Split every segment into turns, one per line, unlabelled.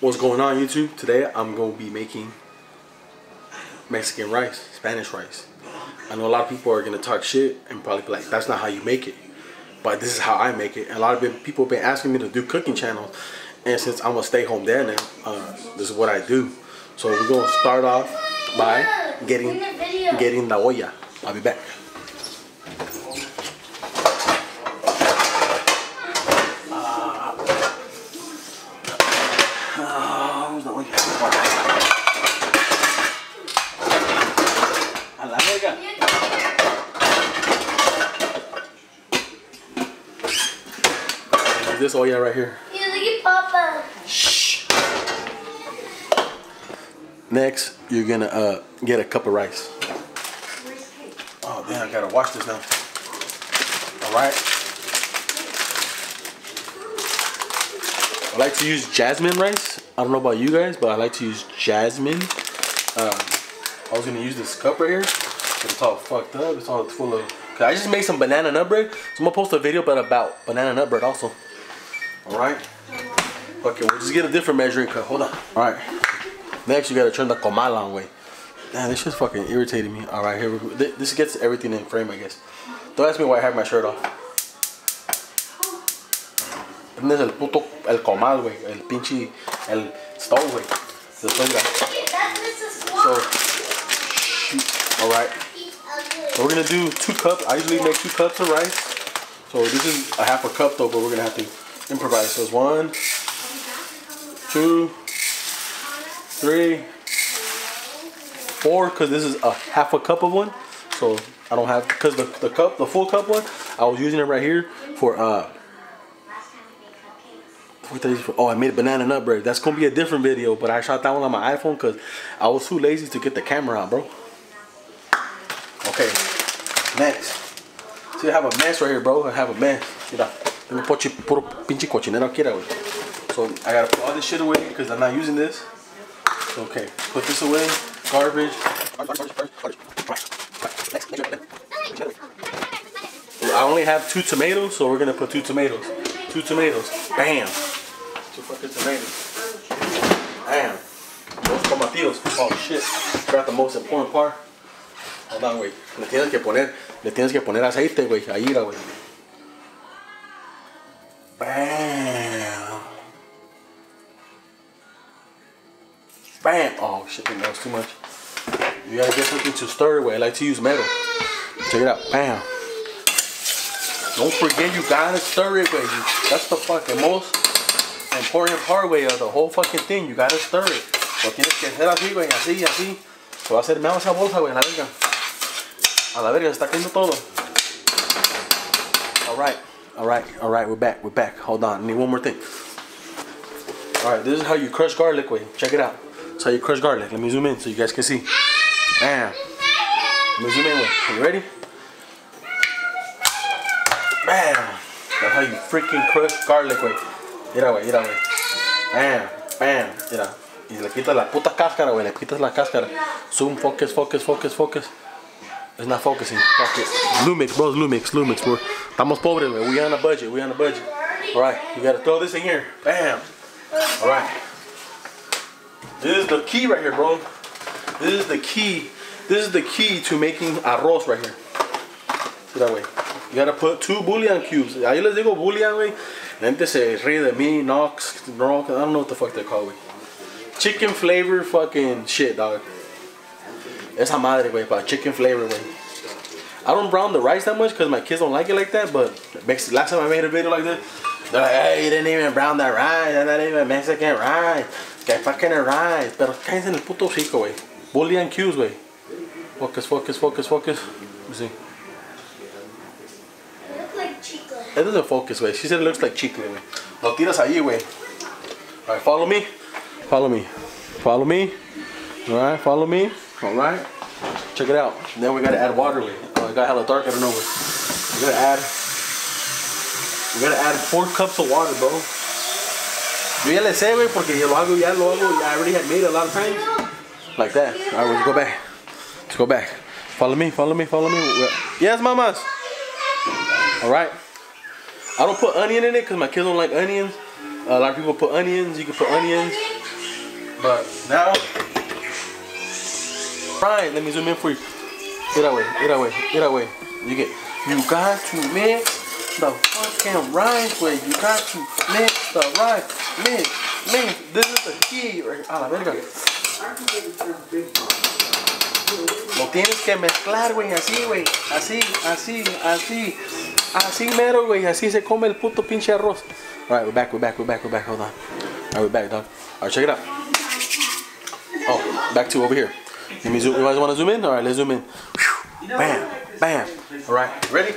What's going on, YouTube? Today I'm going to be making Mexican rice, Spanish rice. I know a lot of people are going to talk shit and probably be like, that's not how you make it. But this is how I make it. And a lot of people have been asking me to do cooking channels. And since I'm a stay-home dad now, this is what I do. So we're going to start off by getting the olla. I'll be back. This olla right here.
Yeah, look at Papa.
Shh. Next, you're gonna get a cup of rice. Oh man, I gotta wash this now. All right. I like to use jasmine rice. I don't know about you guys, but I like to use jasmine. I was gonna use this cup right here, but it's all fucked up. It's all full of. I just made some banana nut bread, so I'm gonna post a video about banana nut bread also. Alright. Okay, we'll just get a different measuring cup. Hold on. Alright. Next, you gotta turn the comal on way. Man, this shit's fucking irritating me. Alright, here we go. This gets everything in frame, I guess. Don't ask me why I have my shirt off. Este es el puto, el comal, güey. El pinche, el stove, güey. The stove guy. So, alright. So we're gonna do 2 cups. I usually make 2 cups of rice. So this is a half a cup though, but we're gonna have to improvise. So it's 1, 2, 3, 4, because this is a half a cup of one. So I don't have, because the full cup one, I was using it right here for I made banana nut bread. That's gonna be a different video, but I shot that one on my iPhone because I was too lazy to get the camera out, bro. Okay, next. See, I have a mess right here, bro. I have a mess. Mira. So I gotta put all this shit away because I'm not using this. So, okay, put this away. Garbage. I only have 2 tomatoes, so we're gonna put 2 tomatoes. 2 tomatoes. Bam. 2 fucking tomatoes. Bam. Those tomatillos. Oh shit. Forgot the most important part. Hold on, güey. Le tienes que poner aceite, güey. Ahí, güey. Bam. Bam. Oh shit, that was too much. You gotta get something to stir it with. I like to use metal. Check it out. Bam. Don't forget, you gotta stir it, with. That's the fucking most important part, way of the whole fucking thing. You gotta stir it. Lo tienes que hacer así, güey. Así, así. Se va a hacer menos esa bolsa, güey. A la verga. A la verga, se está cayendo todo. Alright, we're back. Hold on, I need one more thing. Alright, this is how you crush garlic, wait. Check it out. That's how you crush garlic. Let me zoom in so you guys can see. Bam. Let me zoom in, wait. Are you ready? Bam. That's how you freaking crush garlic, wait. Mira, wait. Bam, bam. Mira. Y le quitas la puta cáscara, güey. Le quitas la cáscara. Zoom, focus. It's not focusing. Fuck it. Lumix, bro. Lumix, bro. Estamos pobres, güey. We on a budget. Alright, you gotta throw this in here. Bam. Alright. This is the key right here, bro. This is the key to making arroz right here. See that way. You gotta put 2 bouillon cubes. Ahí les digo bouillon, güey. La gente se ríe de mí, knocks, I don't know what the fuck they're called, güey. Chicken flavor fucking shit, dog. Esa madre, güey, para chicken flavor, güey. I don't brown the rice that much because my kids don't like it like that, but last time I made a video like this, they're like, hey, you didn't even brown that rice, that's not even Mexican rice. Que fucking rice. Pero cállense en el puto hocico, güey. Bouillon cubes, güey. Focus. Let me see.
It looks like chicle.
It doesn't focus, güey. She said it looks like chicle, güey. Lo tiras ahí, güey. Alright, follow me. Alright, follow me. Alright. Check it out. And then we gotta add water, güey. Oh, it got hella dark, I don't know, güey. We gotta add 4 cups of water, bro. Yo ya le sé, güey, porque yo lo hago. I already had made it a lot of times. Like that. Alright, let's go back. Follow me. Yes, mamas. Alright. I don't put onion in it because my kids don't like onions. A lot of people put onions. You can put onions. But now, right, let me zoom in for you. Get away, get away, get away. You got to mix the fucking rice, way. You got to mix the rice. Mix. This is the key, right? A la verga. Lo tienes que mezclar, güey, así, güey. Así. Así mero, güey. Así se come el puto pinche arroz. Alright, we're back. Hold on. Alright, we're back, dog. Alright, check it out. Oh, back to over here. Let me zoom. You guys want to zoom in? Alright, let's zoom in. Whew. Bam. Alright, ready?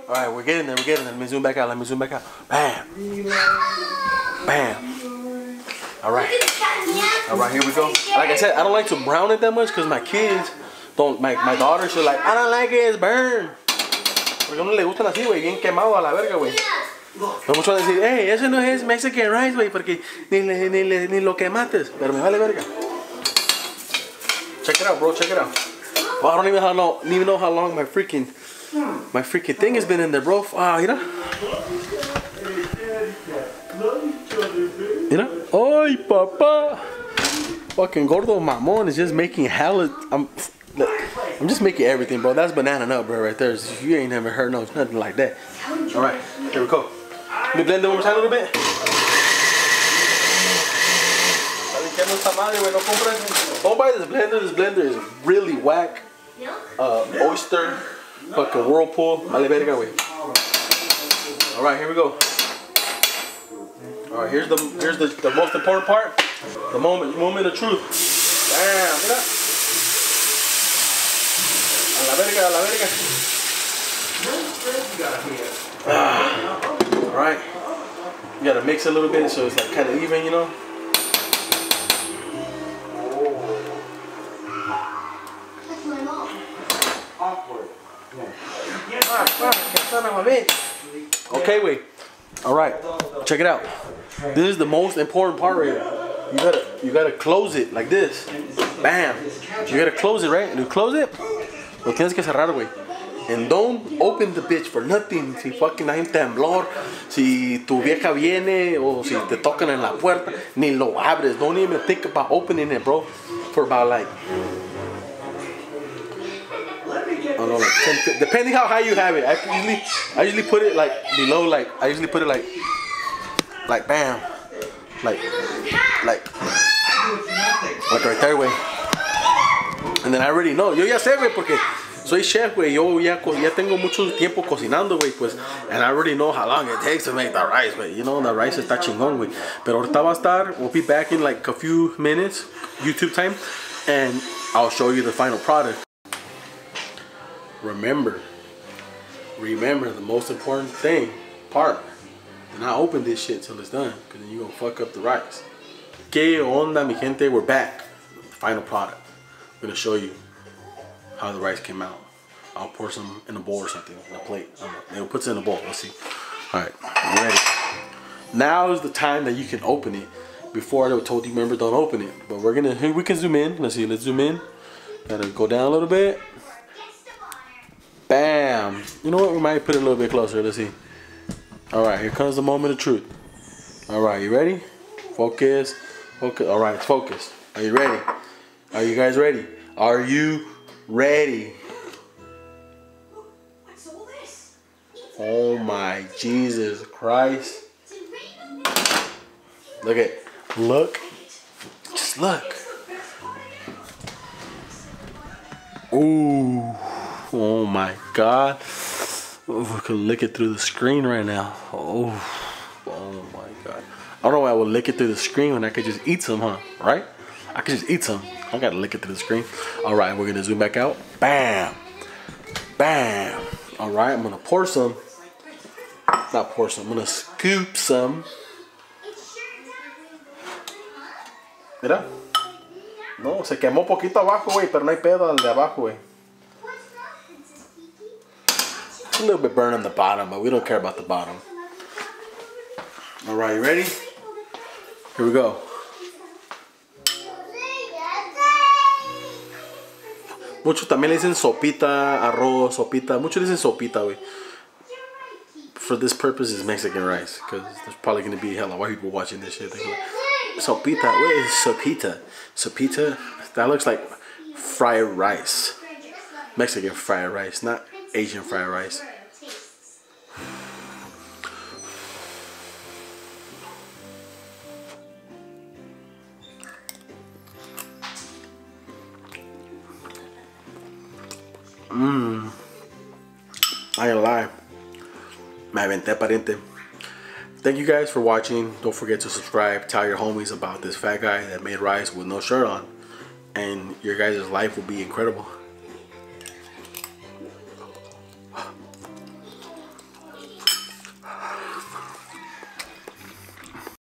Alright, we're getting there. Let me zoom back out. Bam. Alright, here we go. Like I said, I don't like to brown it that much because my kids don't, my daughters are like, I don't like it, it's burned. Porque no le gustan así, güey, bien quemado a la verga, güey. No mucho van a decir, hey, eso no es Mexican rice, güey, porque ni lo quemates. Pero me vale verga. Check it out, bro, check it out. Oh, I don't even know how long my freaking thing has been in there, bro. You know? You know? Ay, papá. Fucking Gordo Mamon is just making hella. I'm just making everything, bro. That's banana nut, bro, right there. You ain't never heard nothing like that. All right, here we go. Let me blend it one more time a little bit. Don't buy this blender. This blender is really whack. Oyster, fucking Whirlpool. Vale verga, güey. All right, here we go. All right, here's the most important part. The moment of truth. Damn, mira. A la verga. All right. You gotta mix it a little bit so it's like kind of even, you know. Okay, wait. All right, check it out. This is the most important part right here. You gotta close it like this. Bam. You gotta close it, right? And you close it, lo tienes que cerrar, güey. And don't open the bitch for nothing. Si fucking hay un temblor, si tu vieja viene o si te tocan en la puerta, ni lo abres. Don't even think about opening it, bro. For about like, I don't know, like 10, depending how high you have it. I usually put it like below, like I usually put it like bam, like right there, way. And then I already know. Yo ya sé, güey, porque soy chef, güey. Yo ya tengo mucho tiempo cocinando, güey, pues. And I already know how long it takes to make the rice, güey. You know, the rice está chingón, güey. Pero ahorita va a estar. We'll be back in like a few minutes, YouTube time, and I'll show you the final product. Remember the most important part. Do not open this shit till it's done, because then you're going to fuck up the rice. Que onda, mi gente? We're back. Final product. I'm going to show you how the rice came out. I'll pour some in a bowl or something, in a plate. They'll put it in a bowl. Let's see. Alright, ready. Now is the time that you can open it. Before I told you, remember, don't open it. But we're going to, here we can zoom in. Let's see, let's zoom in. Gotta go down a little bit. Bam. You know what? We might put it a little bit closer. Let's see. Alright, here comes the moment of truth. Alright, you ready? Focus. Alright, focus. Are you ready? Are you guys ready? Are you ready?
What's all this?
Oh my Jesus Christ. Look. Just look. Ooh. Oh my God. Oh, I could lick it through the screen right now. Oh my God. I don't know why I would lick it through the screen when I could just eat some, huh? Right? I could just eat some. I don't gotta lick it through the screen. Alright, we're gonna zoom back out. Bam. Bam. Alright, I'm gonna pour some. Not pour some, I'm gonna scoop some. Mira. No, se quemó poquito abajo, güey, pero no hay pedo al de abajo, güey. A little bit burn on the bottom, but we don't care about the bottom. Alright, you ready? Here we go. Muchos también le dicen sopita, arroz, sopita. Muchos le dicen sopita, güey. For this purpose, it's Mexican rice. Because there's probably going to be hella white people watching this shit. Like, sopita, what is sopita? Sopita, that looks like fried rice. Mexican fried rice, not Asian fried rice. I ain't gonna lie. Me aventé pariente. Thank you guys for watching. Don't forget to subscribe. Tell your homies about this fat guy that made rice with no shirt on. And your guys' life will be incredible.